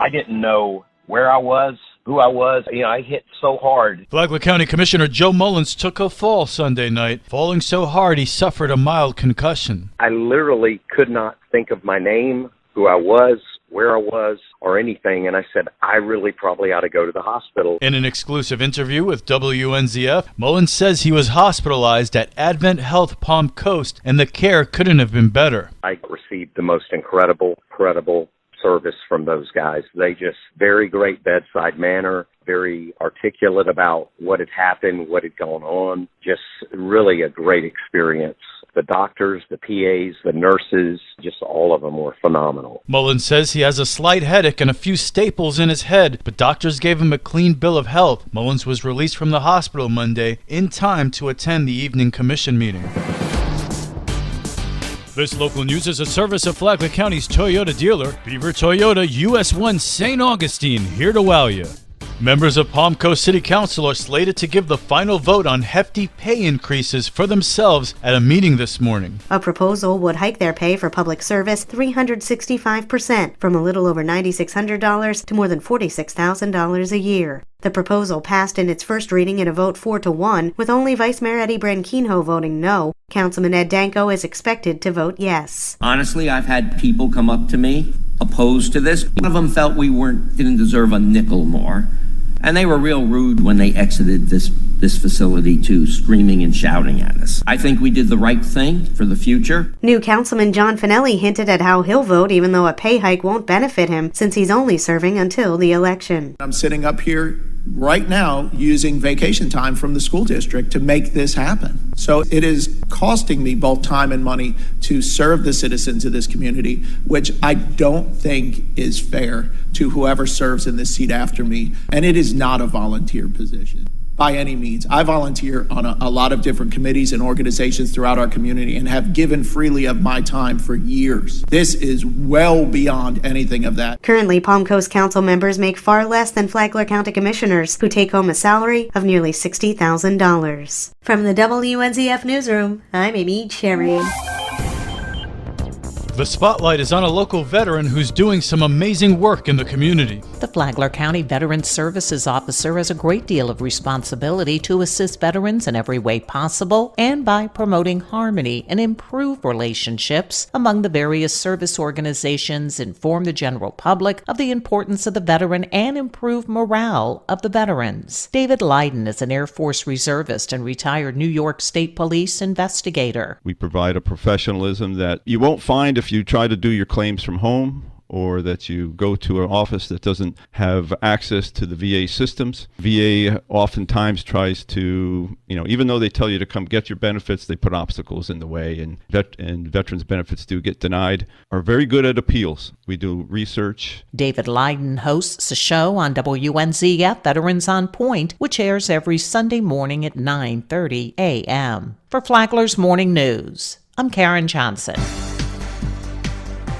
I didn't know where I was, who I was. I hit so hard. Flagler County Commissioner Joe Mullins took a fall Sunday night, falling so hard he suffered a mild concussion. I literally could not think of my name, who I was, where I was, or anything, and I said, I really probably ought to go to the hospital. In an exclusive interview with WNZF, Mullins says he was hospitalized at Advent Health Palm Coast, and the care couldn't have been better. I received the most incredible service from those guys. They just very great bedside manner, very articulate about what had happened, what had gone on. Just really a great experience. The doctors, the PAs, the nurses, just all of them were phenomenal. Mullins says he has a slight headache and a few staples in his head, but doctors gave him a clean bill of health. Mullins was released from the hospital Monday in time to attend the evening commission meeting. This local news is a service of Flagler County's Toyota dealer, Beaver Toyota, US 1 St. Augustine, here to wow you. Members of Palm Coast City Council are slated to give the final vote on hefty pay increases for themselves at a meeting this morning. A proposal would hike their pay for public service 365%, from a little over $9,600 to more than $46,000 a year. The proposal passed in its first reading in a vote 4-1, with only Vice Mayor Eddie Branquinho voting no. Councilman Ed Danko is expected to vote yes. Honestly, I've had people come up to me opposed to this. One of them felt we didn't deserve a nickel more. And they were real rude when they exited this facility too, screaming and shouting at us. I think we did the right thing for the future. New Councilman John Finelli hinted at how he'll vote even though a pay hike won't benefit him since he's only serving until the election. I'm sitting up here right now using vacation time from the school district to make this happen. So it is costing me both time and money to serve the citizens of this community, which I don't think is fair to whoever serves in this seat after me. And it is not a volunteer position by any means. I volunteer on a lot of different committees and organizations throughout our community and have given freely of my time for years. This is well beyond anything of that. Currently, Palm Coast Council members make far less than Flagler County Commissioners, who take home a salary of nearly $60,000. From the WNZF Newsroom, I'm Amy Cherry. The spotlight is on a local veteran who's doing some amazing work in the community. The Flagler County Veteran Services Officer has a great deal of responsibility to assist veterans in every way possible and by promoting harmony and improve relationships among the various service organizations, inform the general public of the importance of the veteran, and improve morale of the veterans. David Leiden is an Air Force reservist and retired New York State Police investigator. We provide a professionalism that you won't find if you try to do your claims from home, or that you go to an office that doesn't have access to the VA systems. VA oftentimes tries to, even though they tell you to come get your benefits, they put obstacles in the way, and veterans' benefits do get denied. Are very good at appeals. We do research. David Leiden hosts a show on WNZF, Veterans on Point, which airs every Sunday morning at 9:30 a.m. For Flagler's Morning News, I'm Karen Johnson.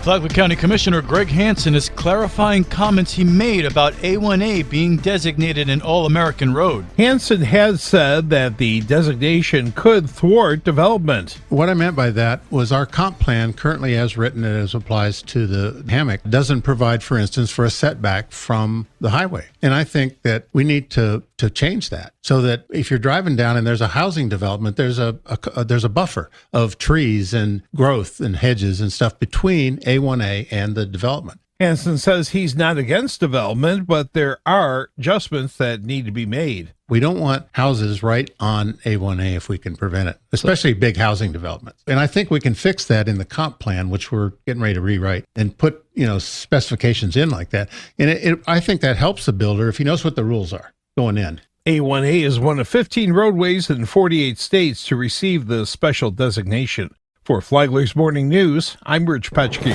Flagler County Commissioner Greg Hansen is clarifying comments he made about A1A being designated an All-American road. Hansen has said that the designation could thwart development. What I meant by that was our comp plan, currently as written and as applies to the hammock, doesn't provide, for instance, for a setback from the highway. And I think that we need to change that so that if you're driving down and there's a housing development, there's a buffer of trees and growth and hedges and stuff between A1A and the development. Hansen says he's not against development, but there are adjustments that need to be made. We don't want houses right on A1A if we can prevent it, especially big housing developments. And I think we can fix that in the comp plan, which we're getting ready to rewrite, and put specifications in like that. And I think that helps the builder if he knows what the rules are going in. A1A is one of 15 roadways in 48 states to receive the special designation. For Flagler's Morning News, I'm Rich Petchke.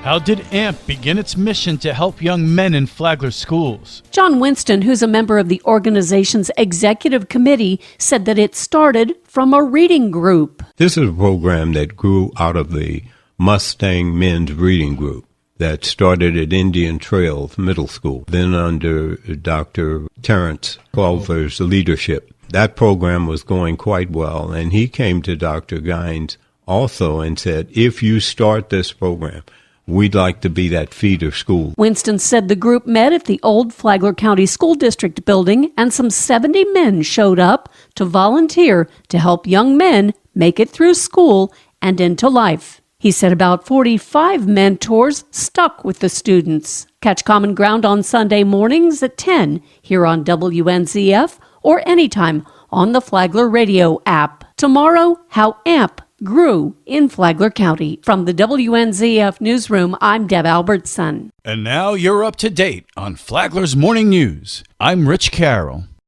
How did AMP begin its mission to help young men in Flagler schools? John Winston, who's a member of the organization's executive committee, said that it started from a reading group. This is a program that grew out of the Mustang Men's Reading Group that started at Indian Trails Middle School, then under Dr. Terrence Flagler's leadership. That program was going quite well, and he came to Dr. Gines also and said, if you start this program, we'd like to be that feeder school. Winston said the group met at the old Flagler County School District building, and some 70 men showed up to volunteer to help young men make it through school and into life. He said about 45 mentors stuck with the students. Catch Common Ground on Sunday mornings at 10 here on WNZF or anytime on the Flagler radio app. Tomorrow, how AMP grew in Flagler County. From the WNZF newsroom, I'm Deb Albertson. And now you're up to date on Flagler's Morning News. I'm Rich Carroll.